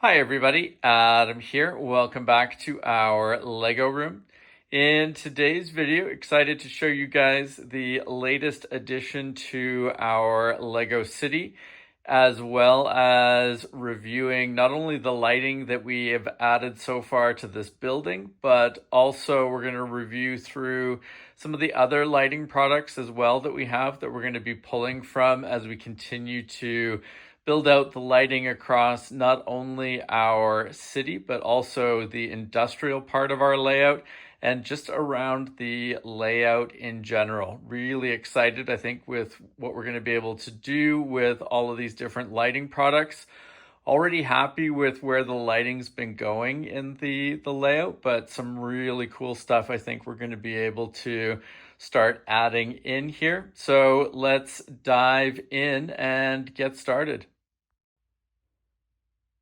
Hi everybody, Adam here. Welcome back to our Lego room. In today's video, excited to show you guys the latest addition to our Lego city, as well as reviewing not only the lighting that we have added so far to this building, but also we're going to review through some of the other lighting products as well that we have that we're going to be pulling from as we continue to build out the lighting across not only our city, but also the industrial part of our layout and just around the layout in general. Really excited, I think, with what we're going to be able to do with all of these different lighting products. Already happy with where the lighting's been going in the layout, but some really cool stuff I think we're going to be able to start adding in here. So let's dive in and get started.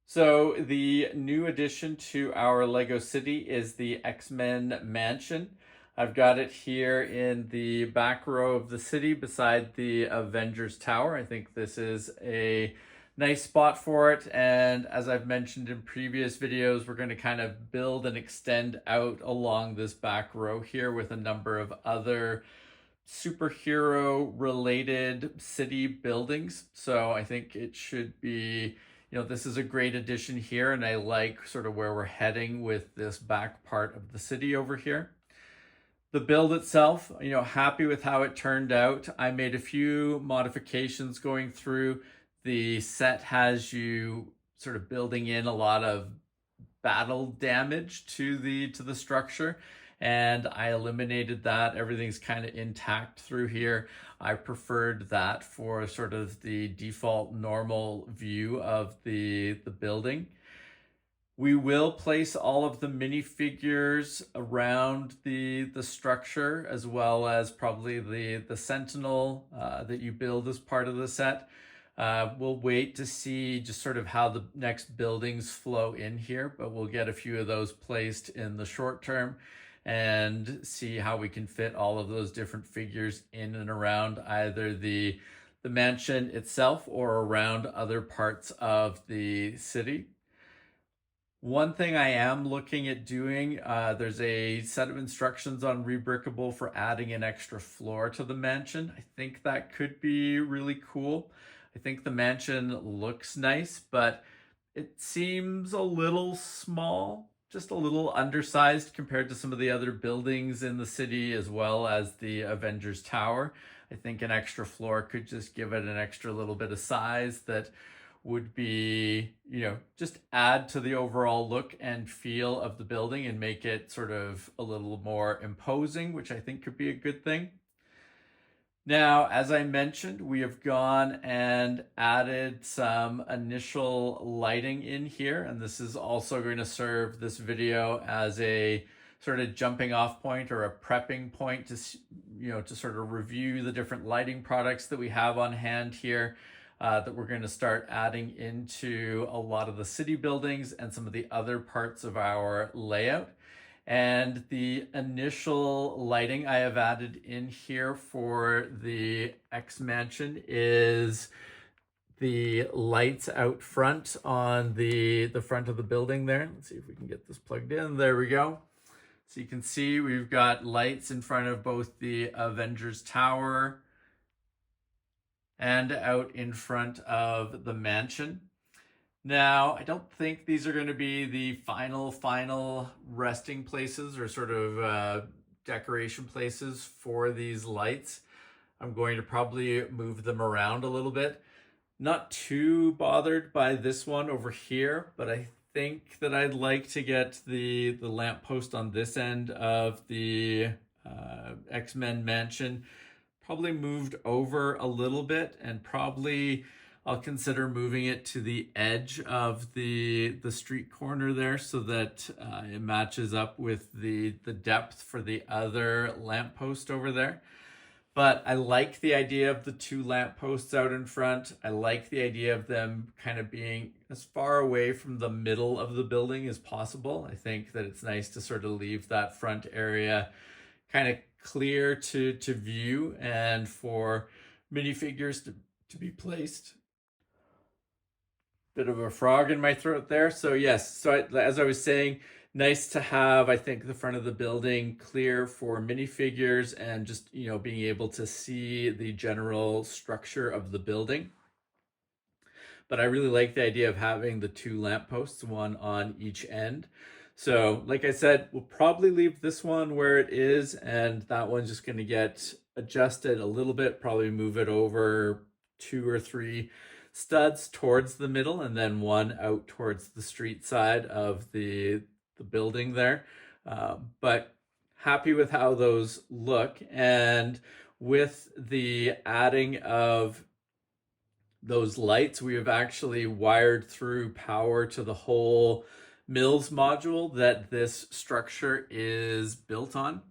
So the new addition to our Lego city is the X-Men Mansion. I've got it here in the back row of the city beside the Avengers Tower. I think this is a nice spot for it. And as I've mentioned in previous videos, we're going to kind of build and extend out along this back row here with a number of other superhero related city buildings. So I think it should be, this is a great addition here, and I like sort of where we're heading with this back part of the city over here. The build itself, happy with how it turned out. I made a few modifications going through. The set has you sort of building in a lot of battle damage to the structure, and I eliminated that. Everything's kind of intact through here. I preferred that for sort of the default normal view of the building. We will place all of the minifigures around the structure, as well as probably the Sentinel that you build as part of the set. We'll wait to see just sort of how the next buildings flow in here, but we'll get a few of those placed in the short term and see how we can fit all of those different figures in and around either the mansion itself or around other parts of the city. One thing I am looking at doing, there's a set of instructions on Rebrickable for adding an extra floor to the mansion. I think that could be really cool. I think the mansion looks nice, but it seems a little small, just a little undersized compared to some of the other buildings in the city, as well as the Avengers Tower. I think an extra floor could just give it an extra little bit of size that would be, just add to the overall look and feel of the building and make it sort of a little more imposing, which I think could be a good thing. Now, as I mentioned, we have gone and added some initial lighting in here, and this is also going to serve this video as a sort of jumping off point or a prepping point to, to sort of review the different lighting products that we have on hand here. That we're going to start adding into a lot of the city buildings and some of the other parts of our layout. And the initial lighting I have added in here for the X Mansion is the lights out front on the front of the building there. Let's see if we can get this plugged in. There we go. So you can see we've got lights in front of both the Avengers Tower and out in front of the mansion. Now, I don't think these are going to be the final resting places or sort of decoration places for these lights. I'm going to probably move them around a little bit. Not too bothered by this one over here, but I think that I'd like to get the lamppost on this end of the X-Men Mansion probably moved over a little bit, and probably I'll consider moving it to the edge of the street corner there so that it matches up with the depth for the other lamppost over there. But I like the idea of the two lampposts out in front. I like the idea of them kind of being as far away from the middle of the building as possible. I think that it's nice to sort of leave that front area kind of clear to view and for minifigures to be placed. Bit of a frog in my throat there. So yes, as I was saying, nice to have, I think, the front of the building clear for minifigures and just, being able to see the general structure of the building. But I really like the idea of having the two lampposts, one on each end. So like I said, we'll probably leave this one where it is, and that one's just going to get adjusted a little bit, probably move it over 2 or 3 studs towards the middle and then one out towards the street side of the building there. But happy with how those look. And with the adding of those lights, we have actually wired through power to the whole Mills module that this structure is built on.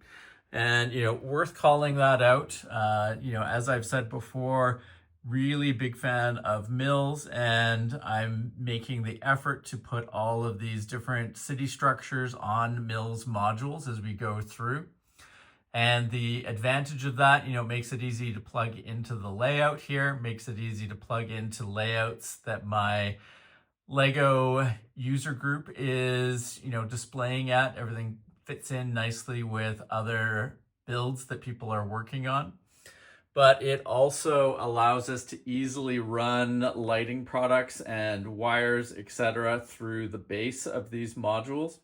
And, worth calling that out. As I've said before, really big fan of Mills, and I'm making the effort to put all of these different city structures on Mills modules as we go through. And the advantage of that, makes it easy to plug into the layout here, makes it easy to plug into layouts that my Lego user group is, displaying at. Everything fits in nicely with other builds that people are working on. But it also allows us to easily run lighting products and wires, etc., through the base of these modules.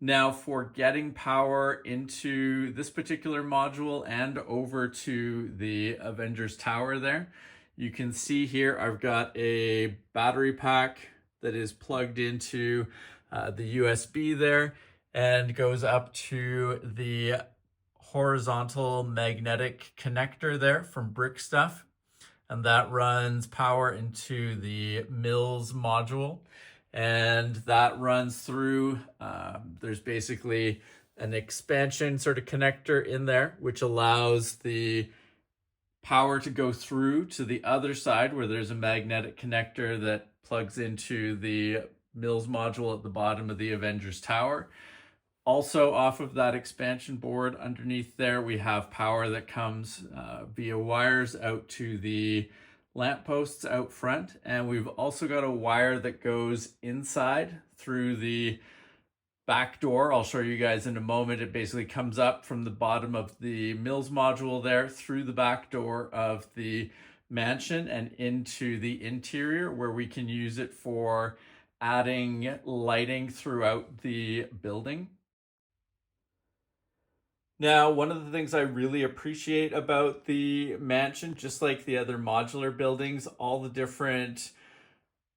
Now, for getting power into this particular module and over to the Avengers Tower there, you can see here I've got a battery pack that is plugged into the USB there and goes up to the horizontal magnetic connector there from Brick Stuff. And that runs power into the Mills module. And that runs through, there's basically an expansion sort of connector in there, which allows the power to go through to the other side where there's a magnetic connector that plugs into the Mills module at the bottom of the Avengers Tower. Also off of that expansion board underneath there, we have power that comes via wires out to the lampposts out front. And we've also got a wire that goes inside through the back door. I'll show you guys in a moment. It basically comes up from the bottom of the Mills module there through the back door of the mansion and into the interior, where we can use it for adding lighting throughout the building. Now, one of the things I really appreciate about the mansion, just like the other modular buildings, all the different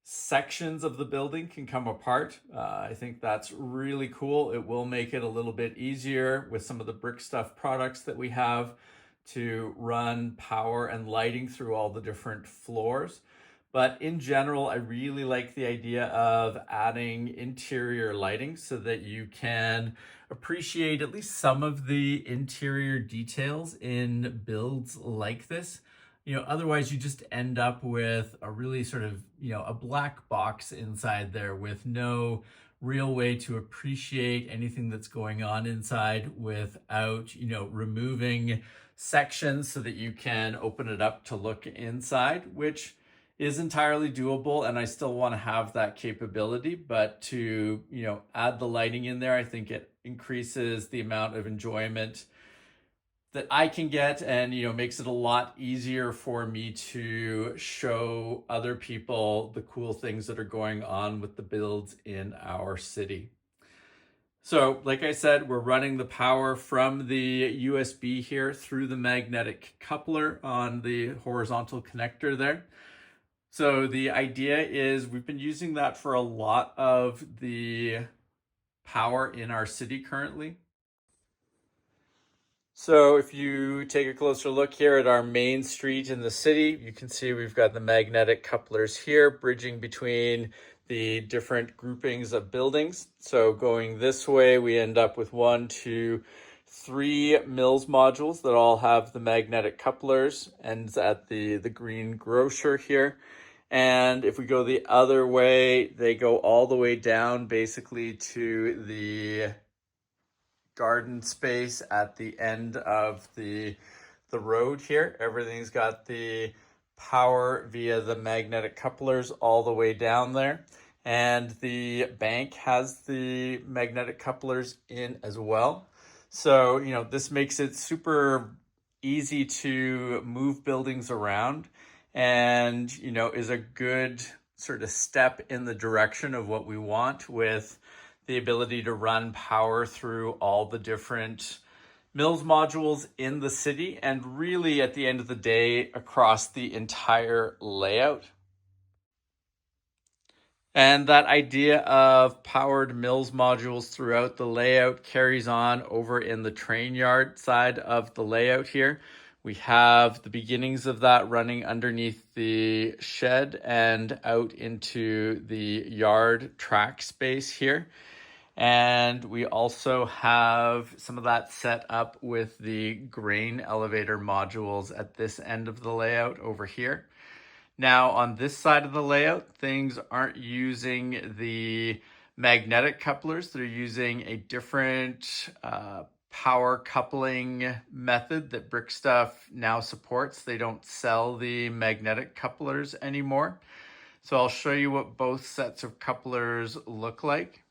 sections of the building can come apart. I think that's really cool. It will make it a little bit easier with some of the Brick Stuff products that we have to run power and lighting through all the different floors. But in general, I really like the idea of adding interior lighting so that you can appreciate at least some of the interior details in builds like this. Otherwise you just end up with a really sort of, a black box inside there with no real way to appreciate anything that's going on inside without, removing sections so that you can open it up to look inside, which is entirely doable, and I still want to have that capability. But to, add the lighting in there, I think it increases the amount of enjoyment that I can get, and makes it a lot easier for me to show other people the cool things that are going on with the builds in our city. So like I said, we're running the power from the USB here through the magnetic coupler on the horizontal connector there. So the idea is we've been using that for a lot of the power in our city currently. So if you take a closer look here at our main street in the city, you can see we've got the magnetic couplers here bridging between the different groupings of buildings. So going this way, we end up with 1, 2, 3 Mills modules that all have the magnetic couplers, ends at the green grocer here. And if we go the other way, they go all the way down basically to the garden space at the end of the road here. Everything's got the power via the magnetic couplers all the way down there. And the bank has the magnetic couplers in as well. So, this makes it super easy to move buildings around and, is a good sort of step in the direction of what we want, with the ability to run power through all the different Mills modules in the city, and really at the end of the day across the entire layout. And that idea of powered Mills modules throughout the layout carries on over in the train yard side of the layout here. We have the beginnings of that running underneath the shed and out into the yard track space here. And we also have some of that set up with the grain elevator modules at this end of the layout over here. Now, on this side of the layout, things aren't using the magnetic couplers. They're using a different power coupling method that Brickstuff now supports. They don't sell the magnetic couplers anymore. So I'll show you what both sets of couplers look like.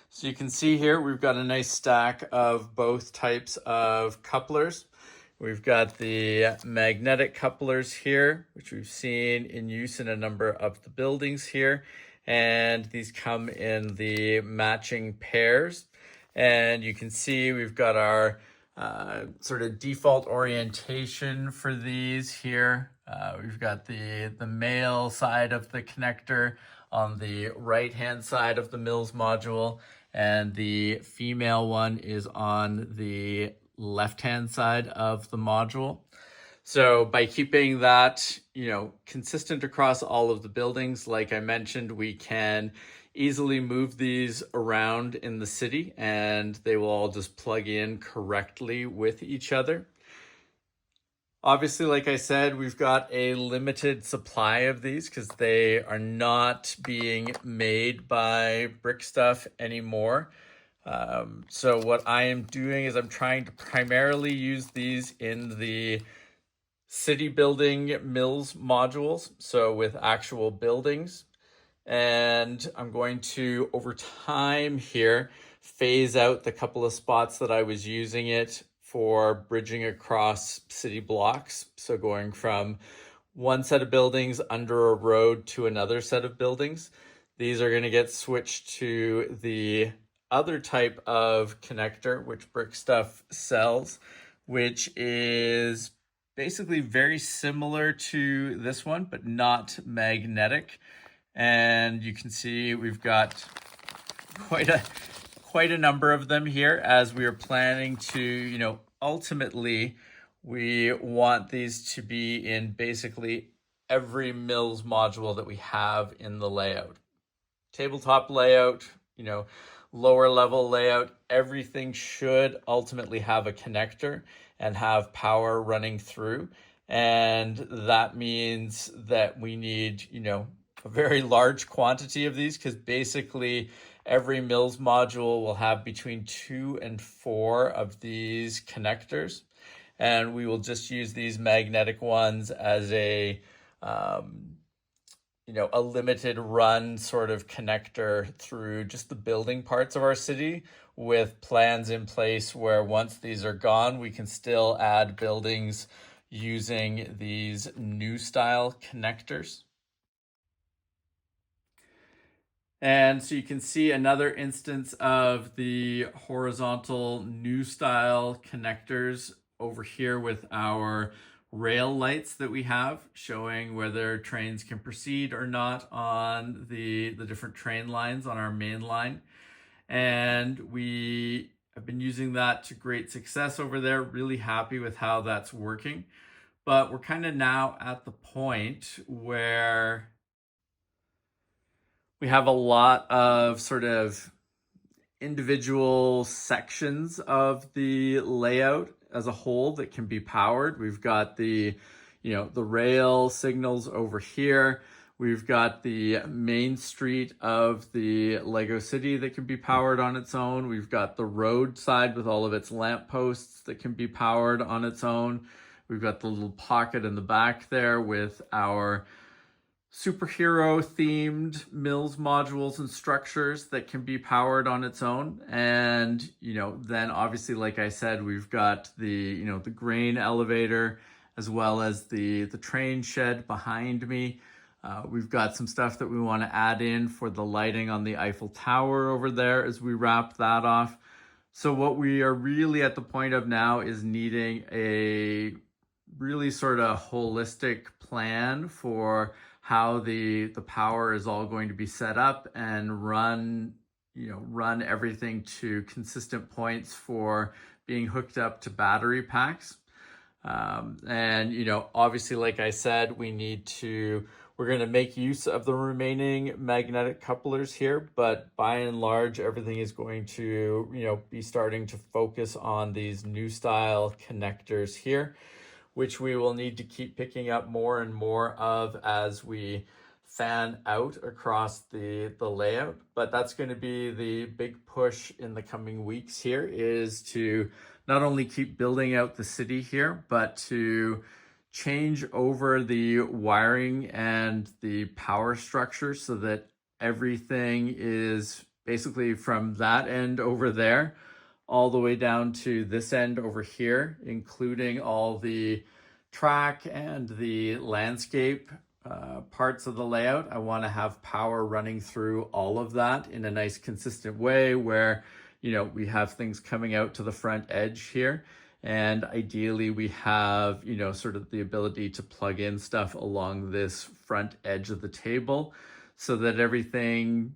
So you can see here, we've got a nice stack of both types of couplers. We've got the magnetic couplers here, which we've seen in use in a number of the buildings here. And these come in the matching pairs. And you can see we've got our sort of default orientation for these here. We've got the male side of the connector on the right-hand side of the Mills module, and the female one is on the left-hand side of the module. So by keeping that, consistent across all of the buildings, like I mentioned, we can easily move these around in the city and they will all just plug in correctly with each other. Obviously, like I said, we've got a limited supply of these because they are not being made by Brickstuff anymore. So what I am doing is I'm trying to primarily use these in the city building Mills modules, so with actual buildings. And I'm going to, over time here, phase out the couple of spots that I was using it for bridging across city blocks. So going from one set of buildings under a road to another set of buildings. These are going to get switched to the other type of connector, which Brickstuff sells, which is basically very similar to this one, but not magnetic. And you can see we've got quite a number of them here, as we are planning to, ultimately we want these to be in basically every Mills module that we have in the layout. Tabletop layout, lower level layout, everything should ultimately have a connector and have power running through. And that means that we need, a very large quantity of these, because basically every Mills module will have between 2 and 4 of these connectors. And we will just use these magnetic ones as a limited run sort of connector through just the building parts of our city, with plans in place where once these are gone, we can still add buildings using these new style connectors. And so you can see another instance of the horizontal new style connectors over here with our rail lights that we have, showing whether trains can proceed or not on the different train lines on our main line. And we have been using that to great success over there. Really happy with how that's working. But we're kind of now at the point where we have a lot of sort of individual sections of the layout as a whole that can be powered. We've got the rail signals over here. We've got the main street of the Lego City that can be powered on its own. We've got the road side with all of its lampposts that can be powered on its own. We've got the little pocket in the back there with our superhero themed mills modules and structures that can be powered on its own. And then obviously, like I said, we've got the the grain elevator as well as the train shed behind me. We've got some stuff that we want to add in for the lighting on the Eiffel Tower over there as we wrap that off. So what we are really at the point of now is needing a really sort of holistic plan for how the power is all going to be set up and run everything to consistent points for being hooked up to battery packs. And obviously, like I said, we're going to make use of the remaining magnetic couplers here, but by and large, everything is going to be starting to focus on these new style connectors here, which we will need to keep picking up more and more of as we fan out across the layout. But that's going to be the big push in the coming weeks here, is to not only keep building out the city here, but to change over the wiring and the power structure so that everything is basically from that end over there all the way down to this end over here, including all the track and the landscape parts of the layout. I want to have power running through all of that in a nice consistent way where we have things coming out to the front edge here, and ideally we have sort of the ability to plug in stuff along this front edge of the table so that everything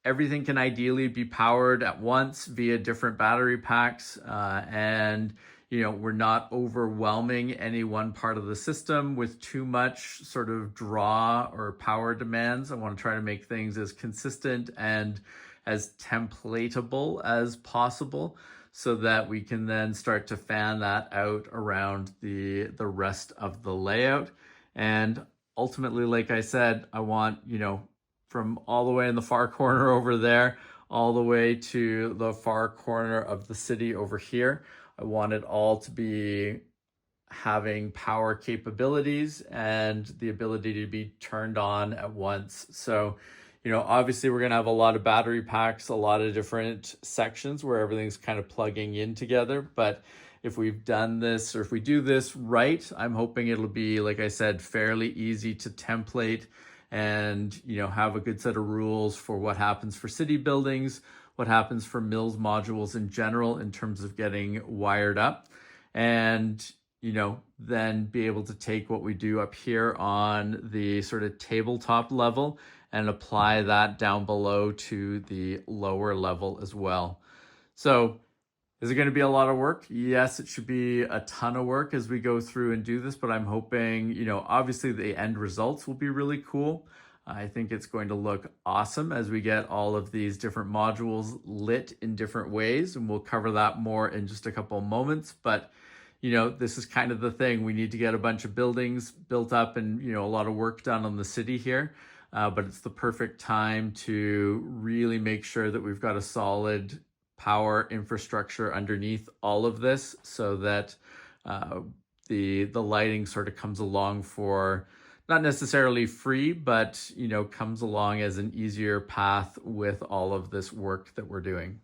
can ideally be powered at once via different battery packs, and we're not overwhelming any one part of the system with too much sort of draw or power demands. I want to try to make things as consistent and as templatable as possible so that we can then start to fan that out around the rest of the layout. And ultimately, like I said, I want, from all the way in the far corner over there, all the way to the far corner of the city over here, I want it all to be having power capabilities and the ability to be turned on at once. So, obviously we're going to have a lot of battery packs, a lot of different sections where everything's kind of plugging in together. But if we've done this, or if we do this right, I'm hoping it'll be, like I said, fairly easy to template and, have a good set of rules for what happens for city buildings, what happens for mills modules in general in terms of getting wired up, and then be able to take what we do up here on the sort of tabletop level and apply that down below to the lower level as well. So is it going to be a lot of work? Yes, it should be a ton of work as we go through and do this, but I'm hoping, obviously the end results will be really cool. I think it's going to look awesome as we get all of these different modules lit in different ways, and we'll cover that more in just a couple of moments. But this is kind of the thing. We need to get a bunch of buildings built up and, a lot of work done on the city here. But it's the perfect time to really make sure that we've got a solid power infrastructure underneath all of this so that the lighting sort of comes along for not necessarily free, but, comes along as an easier path with all of this work that we're doing.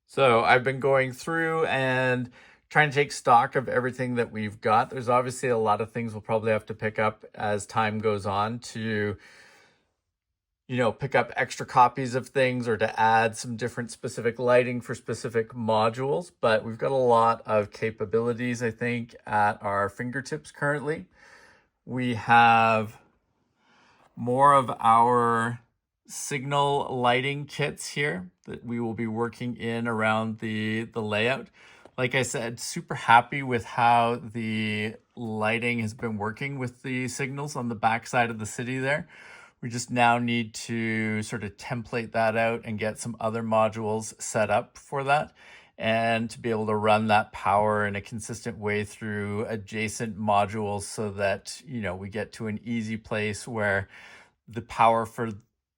So I've been going through and trying to take stock of everything that we've got. There's obviously a lot of things we'll probably have to pick up as time goes on to, pick up extra copies of things or to add some different specific lighting for specific modules. But we've got a lot of capabilities, I think, at our fingertips currently. We have more of our signal lighting kits here that we will be working in around the layout. Like I said, super happy with how the lighting has been working with the signals on the back side of the city there. We just now need to sort of template that out and get some other modules set up for that, and to be able to run that power in a consistent way through adjacent modules so that, we get to an easy place where the power for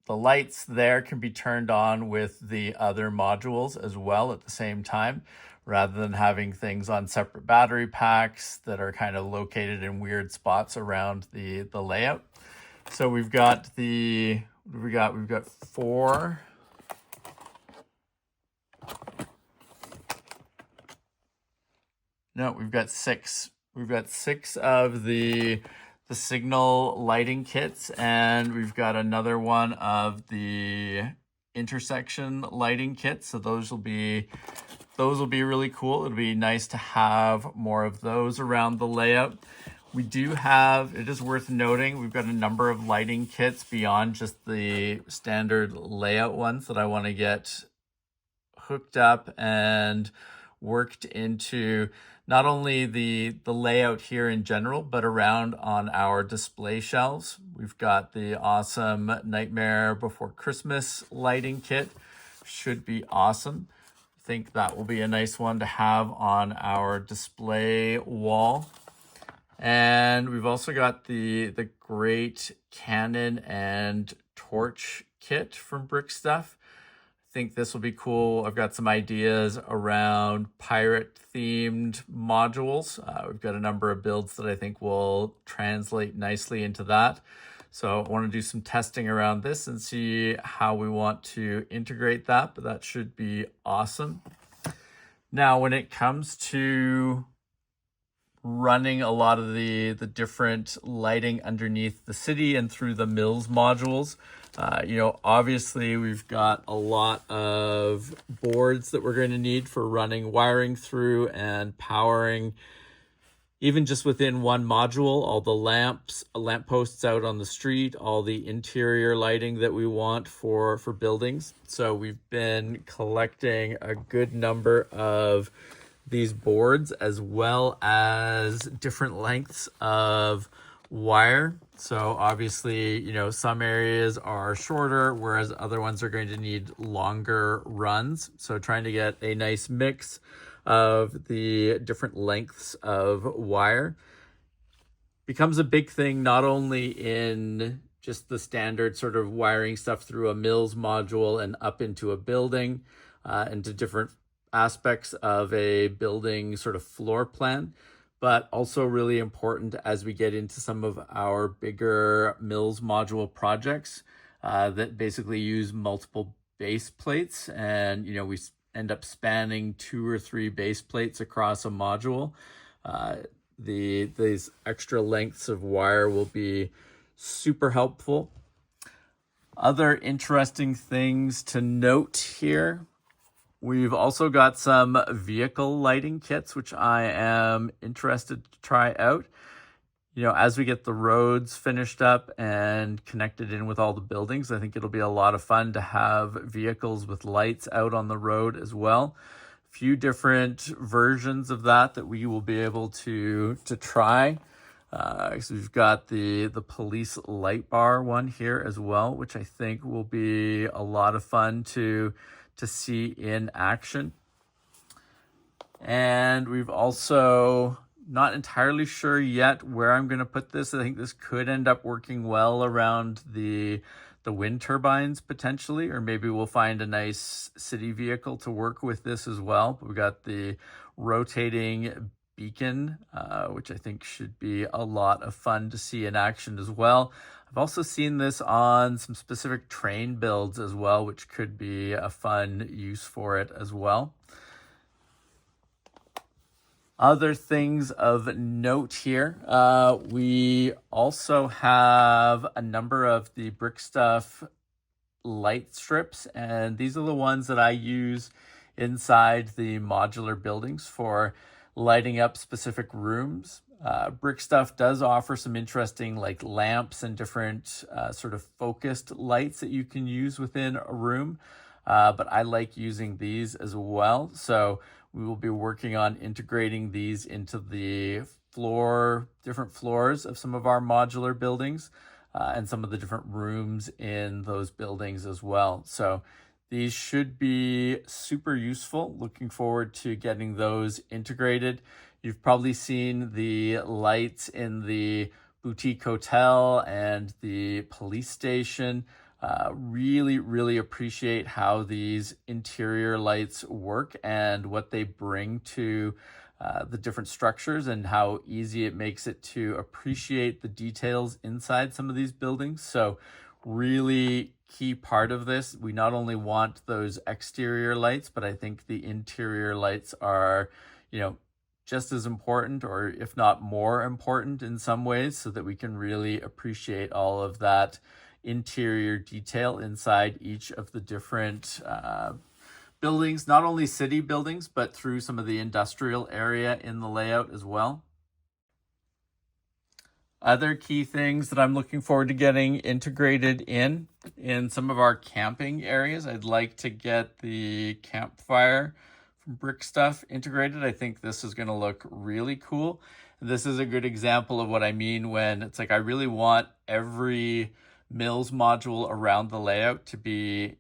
the lights there can be turned on with the other modules as well at the same time, rather than having things on separate battery packs that are kind of located in weird spots around the layout. So we've got we've got 4. No, we've got 6. We've got 6 of the signal lighting kits, and we've got another one of the intersection lighting kits. So those will be really cool. It'll be nice to have more of those around the layout. We do have, it is worth noting, we've got a number of lighting kits beyond just the standard layout ones that I want to get hooked up and worked into not only the layout here in general, but around on our display shelves. We've got the awesome Nightmare Before Christmas lighting kit. Should be awesome. I think that will be a nice one to have on our display wall. And we've also got the great cannon and torch kit from Brick Stuff. I think this will be cool. I've got some ideas around pirate themed modules. We've got a number of builds that I think will translate nicely into that. So I want to do some testing around this and see how we want to integrate that, but that should be awesome. Now, when it comes to running a lot of the different lighting underneath the city and through the Mills modules, obviously we've got a lot of boards that we're going to need for running wiring through and powering, even just within one module, all the lamp posts out on the street, all the interior lighting that we want for buildings. So we've been collecting a good number of these boards, as well as different lengths of wire. So obviously, some areas are shorter, whereas other ones are going to need longer runs. So trying to get a nice mix of the different lengths of wire becomes a big thing, not only in just the standard sort of wiring stuff through a Mills module and up into a building, into different aspects of a building sort of floor plan, but also really important as we get into some of our bigger Mills module projects that basically use multiple base plates, and we end up spanning 2 or 3 base plates across a module. These extra lengths of wire will be super helpful. Other interesting things to note here: we've also got some vehicle lighting kits, which I am interested to try out. As we get the roads finished up and connected in with all the buildings, I think it'll be a lot of fun to have vehicles with lights out on the road as well. A few different versions of that we will be able to try. So we've got the police light bar one here as well, which I think will be a lot of fun to see in action. And we've also not entirely sure yet where I'm going to put this. I think this could end up working well around the wind turbines potentially, or maybe we'll find a nice city vehicle to work with this as well. But we've got the rotating beacon, which I think should be a lot of fun to see in action as well. I've also seen this on some specific train builds as well, which could be a fun use for it as well. Other things of note here, we also have a number of the Brick Stuff light strips, and these are the ones that I use inside the modular buildings for lighting up specific rooms. Brick Stuff does offer some interesting lamps and different sort of focused lights that you can use within a room, but I like using these as well. So we will be working on integrating these into the different floors of some of our modular buildings and some of the different rooms in those buildings as well. So these should be super useful. Looking forward to getting those integrated. You've probably seen the lights in the boutique hotel and the police station. Really appreciate how these interior lights work and what they bring to the different structures, and how easy it makes it to appreciate the details inside some of these buildings. So really key part of this. We not only want those exterior lights, but I think the interior lights are, just as important, or if not more important in some ways, so that we can really appreciate all of that interior detail inside each of the different buildings, not only city buildings, but through some of the industrial area in the layout as well. Other key things that I'm looking forward to getting integrated in some of our camping areas, I'd like to get the campfire from Brick Stuff integrated. I think this is going to look really cool. This is a good example of what I mean when it's like I really want every Mills module around the layout to be,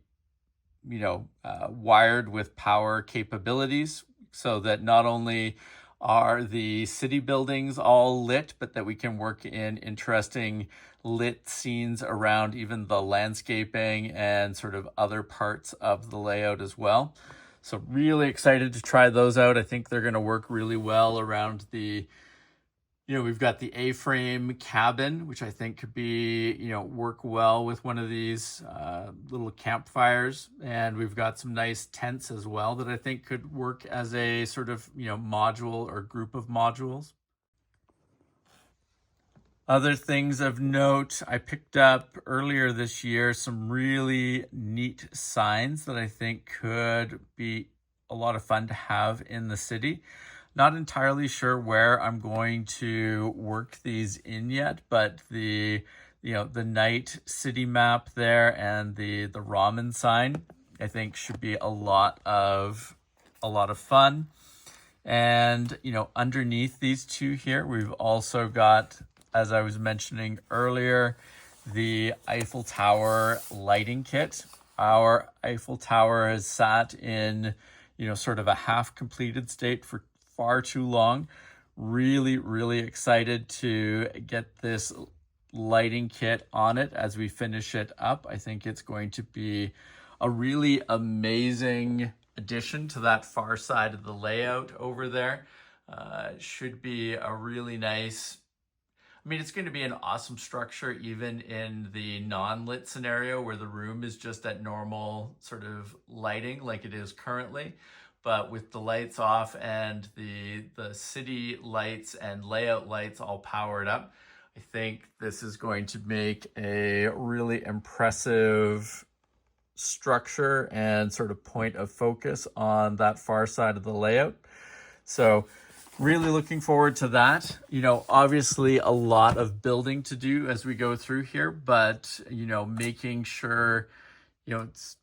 wired with power capabilities, so that not only are the city buildings all lit, but that we can work in interesting lit scenes around even the landscaping and sort of other parts of the layout as well. So really excited to try those out. I think they're going to work really well around we've got the A-frame cabin, which I think could be, work well with one of these little campfires. And we've got some nice tents as well that I think could work as a sort of, module or group of modules. Other things of note, I picked up earlier this year some really neat signs that I think could be a lot of fun to have in the city. Not entirely sure where I'm going to work these in yet, but the night city map there and the ramen sign, I think should be a lot of fun. And underneath these two here, we've also got, as I was mentioning earlier, the Eiffel Tower lighting kit. Our Eiffel Tower has sat in sort of a half completed state for far too long. Really excited to get this lighting kit on it as we finish it up. I think it's going to be a really amazing addition to that far side of the layout over there. It should be a really nice, it's going to be an awesome structure even in the non-lit scenario where the room is just at normal sort of lighting like it is currently. But with the lights off and the city lights and layout lights all powered up, I think this is going to make a really impressive structure and sort of point of focus on that far side of the layout. So really looking forward to that. Obviously a lot of building to do as we go through here, but, making sure, it's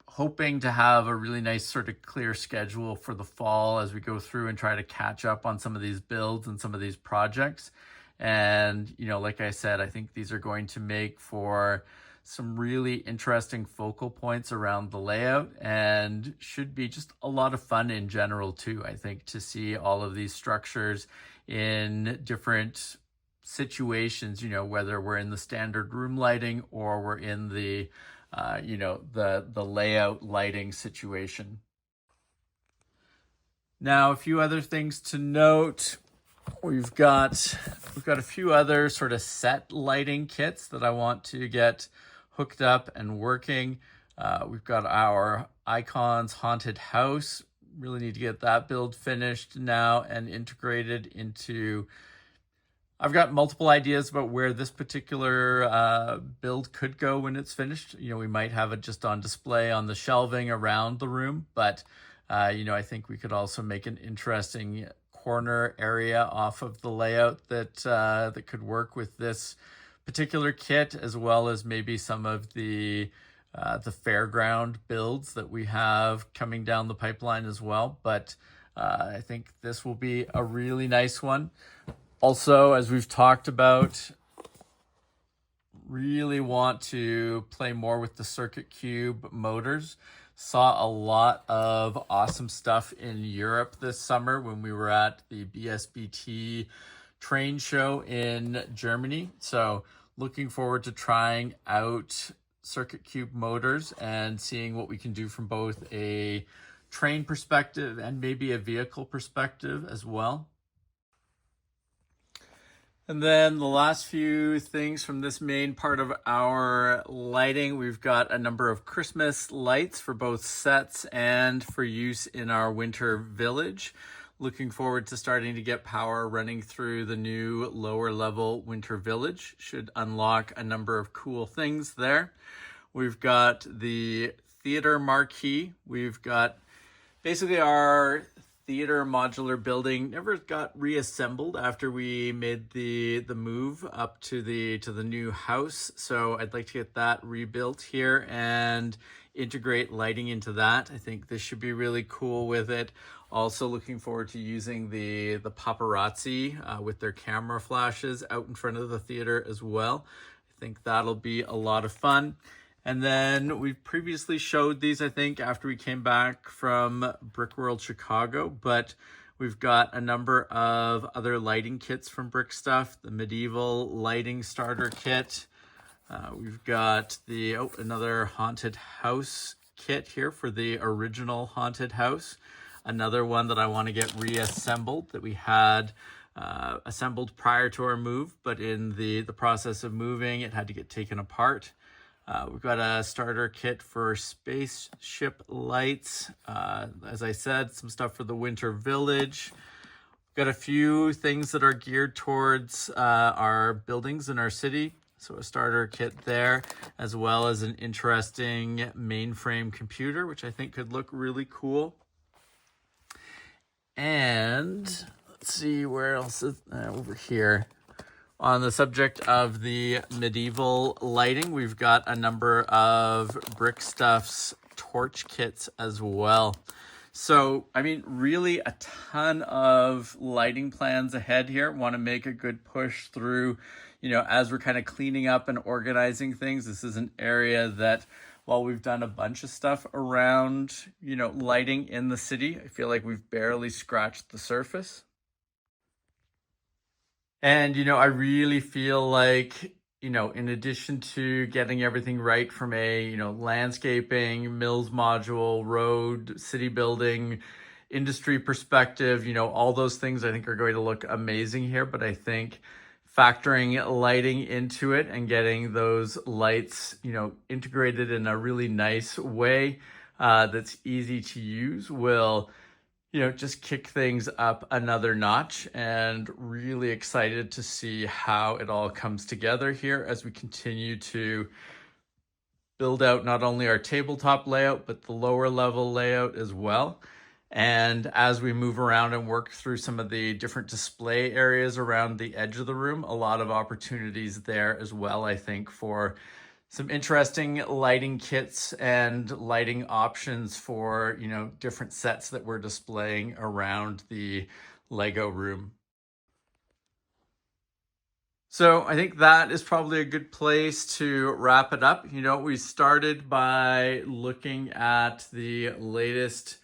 hoping to have a really nice sort of clear schedule for the fall as we go through and try to catch up on some of these builds and some of these projects. And, like I said, I think these are going to make for some really interesting focal points around the layout, and should be just a lot of fun in general too, I think, to see all of these structures in different situations, whether we're in the standard room lighting or we're in the the layout lighting situation. Now, a few other things to note. We've got a few other sort of set lighting kits that I want to get hooked up and working. We've got our Icons Haunted House. Really need to get that build finished now and integrated into. I've got multiple ideas about where this particular build could go when it's finished. We might have it just on display on the shelving around the room, but I think we could also make an interesting corner area off of the layout that could work with this particular kit, as well as maybe some of the fairground builds that we have coming down the pipeline as well. But I think this will be a really nice one. Also, as we've talked about, really want to play more with the Circuit Cube motors. Saw a lot of awesome stuff in Europe this summer when we were at the BSBT train show in Germany. So looking forward to trying out circuit cube motors and seeing what we can do from both a train perspective and maybe a vehicle perspective as well. And then the last few things from this main part of our lighting, we've got a number of Christmas lights for both sets and for use in our winter village. Looking forward to starting to get power running through the new lower level winter village. Should unlock a number of cool things there. We've got the theater marquee. We've got basically our theater modular building never got reassembled after we made the move up to the new house. So I'd like to get that rebuilt here and integrate lighting into that. I think this should be really cool with it. Also looking forward to using the paparazzi with their camera flashes out in front of the theater as well. I think that'll be a lot of fun. And then we've previously showed these, I think, after we came back from Brickworld Chicago, but we've got a number of other lighting kits from Brick Stuff, the medieval lighting starter kit. We've got the another haunted house kit here for the original haunted house. Another one that I want to get reassembled that we had assembled prior to our move, but in the process of moving, it had to get taken apart. We've got a starter kit for spaceship lights. As I said, some stuff for the winter village. We've got a few things that are geared towards our buildings in our city. So a starter kit there, as well as an interesting mainframe computer, which I think could look really cool. And let's see, where else is over here. On the subject of the medieval lighting, we've got a number of Brick Stuff's torch kits as well. So, I mean, really a ton of lighting plans ahead here. Want to make a good push through, as we're kind of cleaning up and organizing things. This is an area that, while we've done a bunch of stuff around, lighting in the city, I feel like we've barely scratched the surface. And, I really feel like, in addition to getting everything right from a, landscaping, mills module, road, city building, industry perspective, all those things I think are going to look amazing here. But I think factoring lighting into it and getting those lights, integrated in a really nice way that's easy to use will just kick things up another notch, and really excited to see how it all comes together here as we continue to build out not only our tabletop layout, but the lower level layout as well. And as we move around and work through some of the different display areas around the edge of the room, a lot of opportunities there as well, I think, for some interesting lighting kits and lighting options for, different sets that we're displaying around the Lego room. So I think that is probably a good place to wrap it up. We started by looking at the latest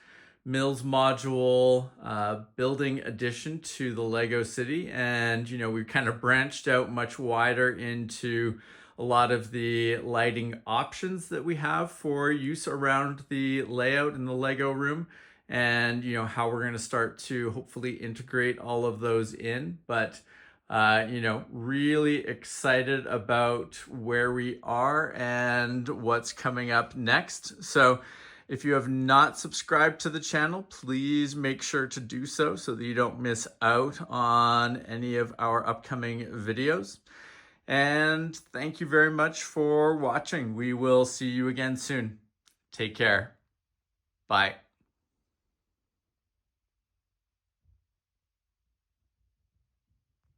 Mills module building addition to the Lego City. And, we kind of branched out much wider into a lot of the lighting options that we have for use around the layout in the Lego room, and how we're going to start to hopefully integrate all of those in. But really excited about where we are and what's coming up next. So if you have not subscribed to the channel, please make sure to do so that you don't miss out on any of our upcoming videos. And thank you very much for watching. We will see you again soon. Take care. Bye.